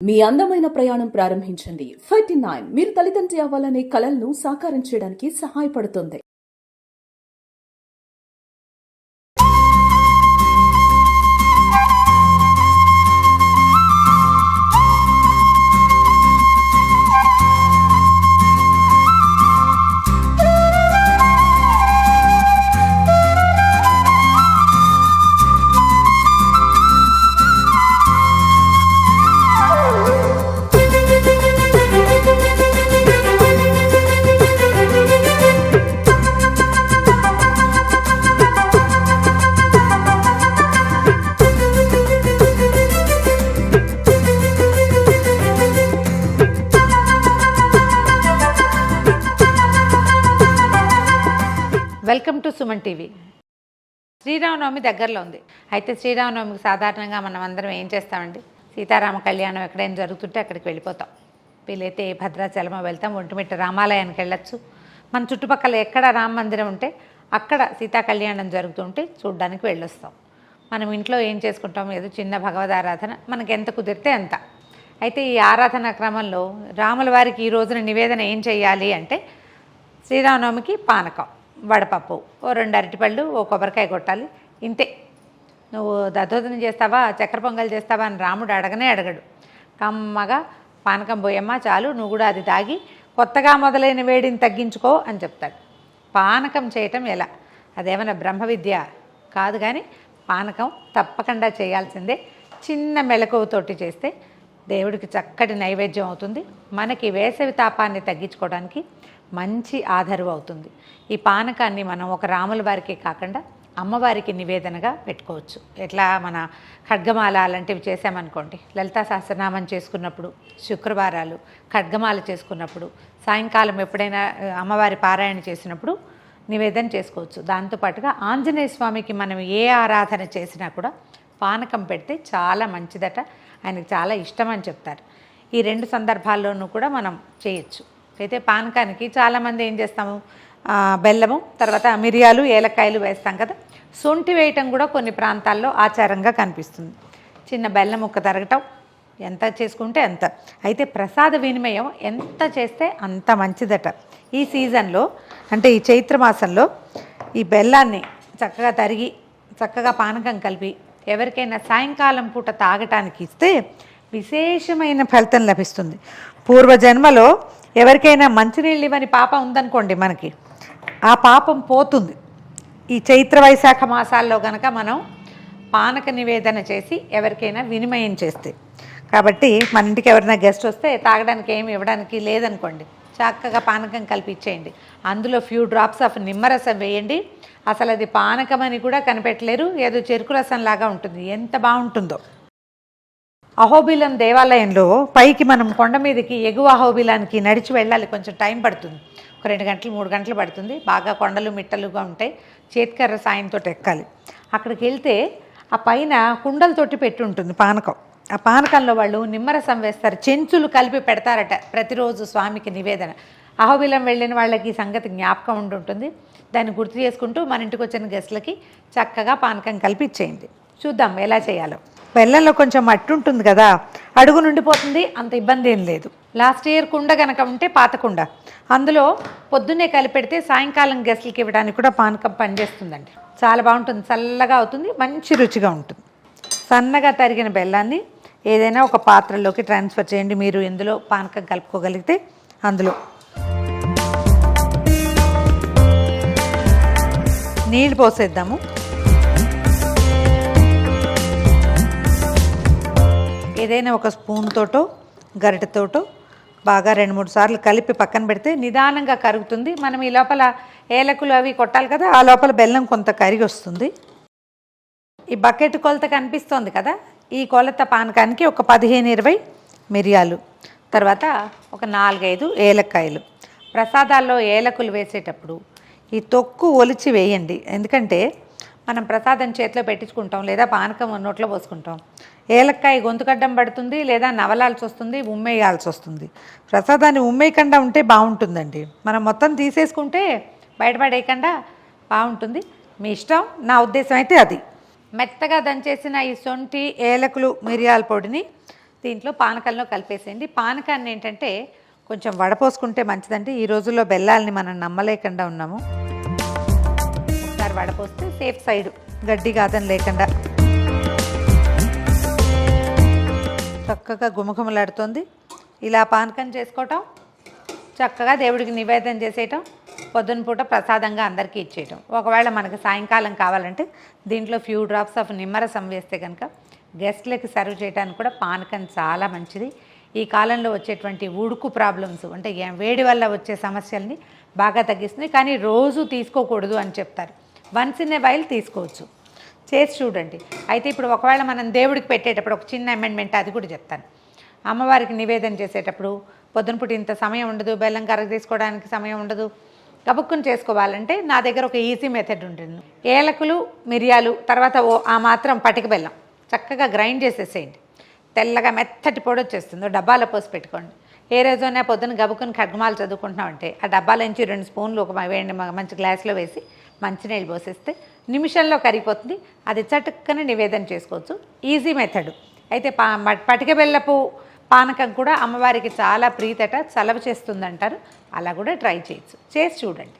మీ అందమైన ప్రయాణం ప్రారంభించండి. 39 మీరు తల్లిదండ్రి అవ్వాలనే కలలను సాకారం చేయడానికి సహాయపడుతుంది. Welcome to Suman TV. Sri Rama Navami దగ్గరలో ఉంది. అయితే శ్రీరామనవమికి సాధారణంగా మనం అందరం ఏం చేస్తామండి, సీతారామ కళ్యాణం ఎక్కడైనా జరుగుతుంటే అక్కడికి వెళ్ళిపోతాం. వీలైతే భద్రాచలమో వెళ్తాం, ఒంటిమిట్ట రామాలయానికి వెళ్ళొచ్చు. మన చుట్టుపక్కల ఎక్కడ రామ మందిరం ఉంటే అక్కడ సీతా కళ్యాణం జరుగుతుంటే చూడ్డానికి వెళ్ళొస్తాం. మనం ఇంట్లో ఏం చేసుకుంటాం, ఏదో చిన్న భగవద్ ఆరాధన మనకి ఎంత కుదిరితే అంత. అయితే ఈ ఆరాధన క్రమంలో రాముల వారికి ఈ రోజున నివేదన ఏం చేయాలి అంటే, శ్రీరామనవమికి పానకం, వడపప్పు, ఓ 2 అరటిపళ్ళు, ఓ కొబ్బరికాయ కొట్టాలి. ఇంతే. నువ్వు దద్దోజనం చేస్తావా, చక్కెర పొంగల్ చేస్తావా అని రాముడు అడగనే అడగడు. కమ్మగా పానకం పోయమ్మా చాలు, నువ్వు కూడా అది తాగి కొత్తగా మొదలైన వేడిని తగ్గించుకో అని చెప్తాడు. పానకం చేయటం ఎలా, అదేమైనా బ్రహ్మ విద్య కాదు, కానీ పానకం తప్పకుండా చేయాల్సిందే. చిన్న మెలకువతోటి చేస్తే దేవుడికి చక్కటి నైవేద్యం అవుతుంది. మనకి వేసవి తాపాన్ని తగ్గించుకోవడానికి మంచి ఆధారం అవుతుంది. ఈ పానకాన్ని మనం ఒక రాముల వారికి కాకుండా అమ్మవారికి నివేదనగా పెట్టుకోవచ్చు. ఎట్లా మన ఖడ్గమాల అలాంటివి చేసామనుకోండి, లలితా సహస్రనామం చేసుకున్నప్పుడు, శుక్రవారాలు ఖడ్గమాల చేసుకున్నప్పుడు, సాయంకాలం ఎప్పుడైనా అమ్మవారి పారాయణ చేసినప్పుడు నివేదన చేసుకోవచ్చు. దాంతోపాటుగా ఆంజనేయ స్వామికి మనం ఏ ఆరాధన చేసినా కూడా పానకం పెడితే చాలా మంచిదట, ఆయనకు చాలా ఇష్టం అని చెప్తారు. ఈ 2 సందర్భాల్లోనూ కూడా మనం చేయొచ్చు. అయితే పానకానికి చాలామంది ఏం చేస్తాము, బెల్లము, తర్వాత మిరియాలు, ఏలక్కాయలు వేస్తాం కదా. సొంటి వేయటం కూడా కొన్ని ప్రాంతాల్లో ఆచారంగా కనిపిస్తుంది. చిన్న బెల్లం ముక్క తరగటం, ఎంత చేసుకుంటే అంత. అయితే ప్రసాద వినిమయం ఎంత చేస్తే అంత మంచిదట. ఈ సీజన్లో అంటే ఈ చైత్రమాసంలో ఈ బెల్లాన్ని చక్కగా తరిగి చక్కగా పానకం కలిపి ఎవరికైనా సాయంకాలం పూట తాగటానికి ఇస్తే విశేషమైన ఫలితం లభిస్తుంది. పూర్వజన్మలో ఎవరికైనా మంచినీళ్ళు ఇవ్వని పాపం ఉందనుకోండి, మనకి ఆ పాపం పోతుంది. ఈ చైత్ర వైశాఖ మాసాల్లో కనుక మనం పానక నివేదన చేసి ఎవరికైనా వినిమయం చేస్తే, కాబట్టి మన ఇంటికి ఎవరైనా గెస్ట్ వస్తే తాగడానికి ఏమి ఇవ్వడానికి లేదనుకోండి, చక్కగా పానకం కల్పించేయండి. అందులో ఫ్యూ డ్రాప్స్ ఆఫ్ నిమ్మరసం వేయండి. అసలు అది పానకం అని కూడా కనిపెట్టలేరు, ఏదో చెరుకు రసం లాగా ఉంటుంది. ఎంత బాగుంటుందో. అహోబిలం దేవాలయంలో పైకి మనం కొండ మీదకి ఎగువ అహోబిలానికి నడిచి వెళ్ళాలి. కొంచెం టైం పడుతుంది, ఒక 2 గంటలు 3 గంటలు పడుతుంది. బాగా కొండలు మిట్టలుగా ఉంటాయి, చేతికర్ర సాయంతో ఎక్కాలి. అక్కడికి వెళ్తే ఆ పైన కుండలతోటి పెట్టి ఉంటుంది పానకం. ఆ పానకంలో వాళ్ళు నిమ్మరసం వేస్తారు, చెంచులు కలిపి పెడతారట ప్రతిరోజు స్వామికి నివేదన. అహోబిలం వెళ్ళిన వాళ్ళకి ఈ సంగతి జ్ఞాపకం ఉంటుంటుంది. దాన్ని గుర్తు చేసుకుంటూ మన ఇంటికి వచ్చిన గెస్ట్లకి చక్కగా పానకం కలిపి ఇచ్చేయండి. చూద్దాం ఎలా చేయాలో. బెల్లంలో కొంచెం మట్టి ఉంటుంది కదా, అడుగు నుండిపోతుంది, అంత ఇబ్బంది ఏం లేదు. లాస్ట్ ఇయర్ కుండ కనుక ఉంటే పాత కుండ, అందులో పొద్దున్నే కలిపెడితే సాయంకాలం గెస్ట్లకి ఇవ్వడానికి కూడా పానకం పనిచేస్తుందండి. చాలా బాగుంటుంది, చల్లగా అవుతుంది, మంచి రుచిగా ఉంటుంది. సన్నగా తరిగిన బెల్లాన్ని ఏదైనా ఒక పాత్రలోకి ట్రాన్స్ఫర్ చేయండి. మీరు ఎందులో పానకం కలుపుకోగలిగితే అందులో నీళ్ళు పోసేద్దాము. ఏదైనా ఒక స్పూన్ తోటో గరిటెతోటో బాగా 2-3 సార్లు కలిపి పక్కన పెడితే నిదానంగా కరుగుతుంది. మనం ఈ లోపల ఏలకులు అవి కొట్టాలి కదా, ఆ లోపల బెల్లం కొంత కరిగి వస్తుంది. ఈ బకెట్ కొలత కనిపిస్తోంది కదా, ఈ కొలత పానకానికి ఒక 15-20 మిరియాలు, తర్వాత ఒక 4-5 ఏలక్కాయలు. ప్రసాదాల్లో ఏలకులు వేసేటప్పుడు ఈ తొక్కు ఒలిచి వేయండి. ఎందుకంటే మనం ప్రసాదం చేతిలో పెట్టించుకుంటాం, లేదా పానకం నోట్లో పోసుకుంటాం. ఏలక్కాయ గొంతుకడ్డం పడుతుంది, లేదా నవలాల్సి వస్తుంది, ఉమ్మేయాల్సి వస్తుంది. ప్రసాదాన్ని ఉమ్మేయకుండా ఉంటే బాగుంటుందండి. మనం మొత్తం తీసేసుకుంటే బయటపడేయకుండా బాగుంటుంది. మీ ఇష్టం, నా ఉద్దేశం అయితే అది. మెత్తగా దంచేసిన ఈ సొంటి, ఏలకులు, మిరియాల పొడిని దీంట్లో పానకంలో కలిపేసేయండి. పానకాన్ని ఏంటంటే కొంచెం వడపోసుకుంటే మంచిదండి. ఈ రోజుల్లో బెల్లాలని మనం నమ్మలేకుండా ఉన్నాము. ఒకసారి వడపోస్తే సేఫ్ సైడ్, గడ్డి గాదం లేకుండా చక్కగా గుమగుమలాడుతుంది. ఇలా పానకం చేసుకోవటం, చక్కగా దేవుడికి నివేదన చేసేయటం, పొద్దున పూట ప్రసాదంగా అందరికీ ఇచ్చేయటం. ఒకవేళ మనకు సాయంకాలం కావాలంటే దీంట్లో ఫ్యూ డ్రాప్స్ ఆఫ్ నిమ్మరసం వేస్తే కనుక గెస్ట్లకి సర్వ్ చేయడానికి కూడా పానకం చాలా మంచిది. ఈ కాలంలో వచ్చేటువంటి ఉడుకు ప్రాబ్లమ్స్ అంటే వేడి వల్ల వచ్చే సమస్యల్ని బాగా తగ్గిస్తుంది. కానీ రోజు తీసుకోకూడదు అని చెప్తారు. వన్స్ ఇన్ ఏ వైల్ తీసుకోవచ్చు. చేసి చూడండి. అయితే ఇప్పుడు ఒకవేళ మనం దేవుడికి పెట్టేటప్పుడు ఒక చిన్న అమెండ్మెంట్ అది కూడా చెప్తాను. అమ్మవారికి నివేదన చేసేటప్పుడు పొద్దునపూట ఇంత సమయం ఉండదు, బెల్లం కరగ తీసుకోవడానికి సమయం ఉండదు, గబుక్కుని చేసుకోవాలంటే నా దగ్గర ఒక ఈజీ మెథడ్ ఉంటుంది. ఏలకులు, మిరియాలు, తర్వాత ఆ మాత్రం పటిక బెల్లం చక్కగా గ్రైండ్ చేసేసేయండి. తెల్లగా మెత్తటి పొడి వచ్చేస్తుంది. డబ్బాలో పోసి పెట్టుకోండి. ఏ రోజైనా పొద్దున గబుక్కుని ఖడ్గమాలు చదువుకుంటున్నామంటే ఆ డబ్బాలోంచి 2 స్పూన్లు ఒక మంచి గ్లాస్లో వేసి మంచినీళ్ళు పోసేస్తే నిమిషంలో కరిగిపోతుంది. అది చటుక్కని నివేదన చేసుకోవచ్చు. Easy method. అయితే పటిక బెల్లపు పానకం కూడా అమ్మవారికి చాలా ప్రీతట, చలవ చేస్తుందంటారు. అలా కూడా ట్రై చేయొచ్చు. చేసి చూడండి.